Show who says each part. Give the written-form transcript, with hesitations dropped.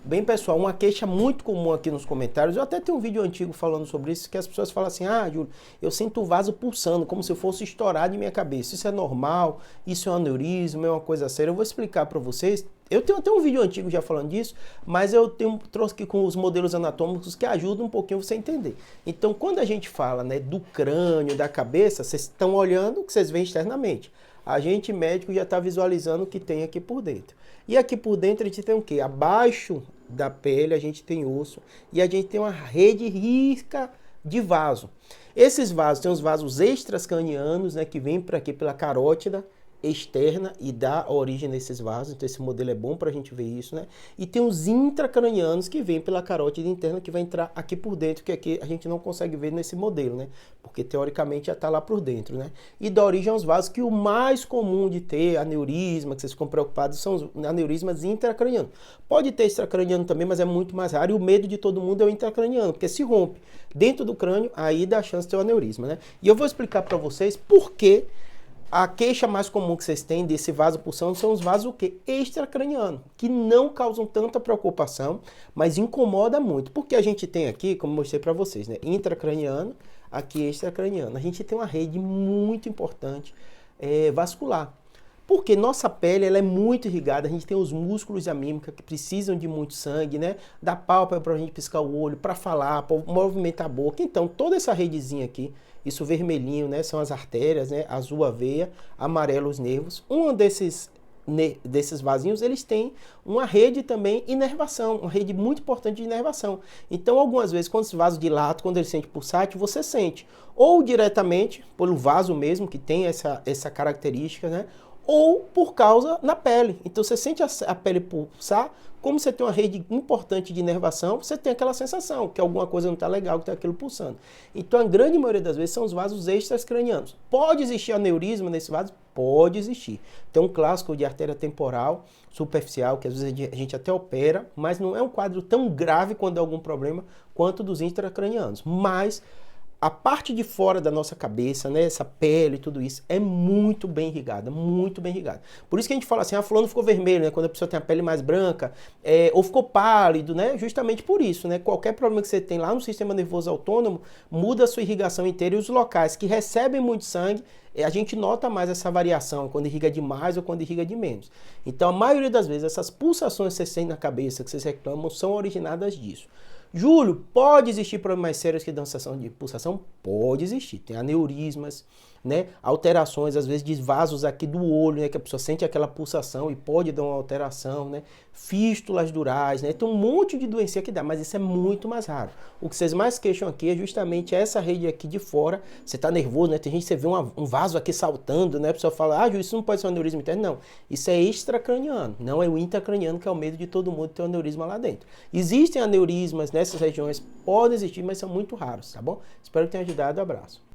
Speaker 1: Bem, pessoal, uma queixa muito comum aqui nos comentários, eu até tenho um vídeo antigo falando sobre isso, que as pessoas falam assim, ah, Júlio, eu sinto o vaso pulsando, como se fosse estourar de minha cabeça. Isso é normal? Isso é um aneurisma? É uma coisa séria? Eu vou explicar para vocês. Eu tenho até um vídeo antigo já falando disso, mas trouxe aqui com os modelos anatômicos que ajudam um pouquinho você a entender. Então, quando a gente fala, né, do crânio, da cabeça, vocês estão olhando o que vocês veem externamente. A gente médico já está visualizando o que tem aqui por dentro. E aqui por dentro a gente tem o quê? Abaixo da pele a gente tem osso e a gente tem uma rede rica de vaso. Esses vasos, tem os vasos extracranianos, né, que vêm para aqui pela carótida externa e dá origem nesses vasos. Então esse modelo é bom para a gente ver isso, né? E tem os intracranianos que vêm pela carótida interna, que vai entrar aqui por dentro, que aqui a gente não consegue ver nesse modelo, né? Porque teoricamente já está lá por dentro, né? E dá origem aos vasos, que o mais comum de ter aneurisma, que vocês ficam preocupados, são os aneurismas intracranianos. Pode ter extracraniano também, mas é muito mais raro, e o medo de todo mundo é o intracraniano, porque se rompe dentro do crânio, aí dá a chance de ter o aneurisma, né? E eu vou explicar para vocês por que a queixa mais comum que vocês têm desse vaso pulsando são os vasos o quê? Extracranianos, que não causam tanta preocupação, mas incomoda muito. Porque a gente tem aqui, como mostrei para vocês, né, intracraniano, aqui extracraniano. A gente tem uma rede muito importante vascular. Porque nossa pele ela é muito irrigada, a gente tem os músculos da mímica que precisam de muito sangue, né? Da pálpebra para a gente piscar o olho, para falar, para movimentar a boca. Então, toda essa redezinha aqui, isso vermelhinho, né? São as artérias, né? Azul a veia, amarelo os nervos. Um desses vasinhos, eles têm uma rede também de inervação, uma rede muito importante de inervação. Então, algumas vezes, quando esse vaso dilata, quando ele sente pulsátil, você sente. Ou diretamente, pelo vaso mesmo, que tem essa característica, né? Ou por causa na pele. Então você sente a pele pulsar, como você tem uma rede importante de inervação, você tem aquela sensação que alguma coisa não está legal, que está aquilo pulsando. Então a grande maioria das vezes são os vasos extracranianos. Pode existir aneurisma nesse vaso? Pode existir. Tem um clássico de artéria temporal superficial, que às vezes a gente até opera, mas não é um quadro tão grave quando há algum problema quanto dos intracranianos. Mas a parte de fora da nossa cabeça, né, essa pele e tudo isso, é muito bem irrigada, muito bem irrigada. Por isso que a gente fala assim, fulano ficou vermelho, né, quando a pessoa tem a pele mais branca, ou ficou pálido, né, justamente por isso, né, qualquer problema que você tem lá no sistema nervoso autônomo, muda a sua irrigação inteira, e os locais que recebem muito sangue, a gente nota mais essa variação, quando irriga demais ou quando irriga de menos. Então, a maioria das vezes, essas pulsações que vocês têm na cabeça, que vocês reclamam, são originadas disso. Júlio, pode existir problemas sérios que dão sensação de pulsação? Pode existir. Tem aneurismas, né? Alterações, às vezes, de vasos aqui do olho, né? Que a pessoa sente aquela pulsação e pode dar uma alteração, né? Fístulas durais, né? Tem um monte de doença que dá, mas isso é muito mais raro. O que vocês mais queixam aqui é justamente essa rede aqui de fora. Você tá nervoso, né? Tem gente que você vê um vaso aqui saltando, né? A pessoa fala, Júlio, isso não pode ser um aneurisma interno. Não, isso é extracraniano, não é o intracraniano, que é o medo de todo mundo ter um aneurisma lá dentro. Existem aneurismas nessas regiões, podem existir, mas são muito raros, tá bom? Espero que tenha ajudado, abraço.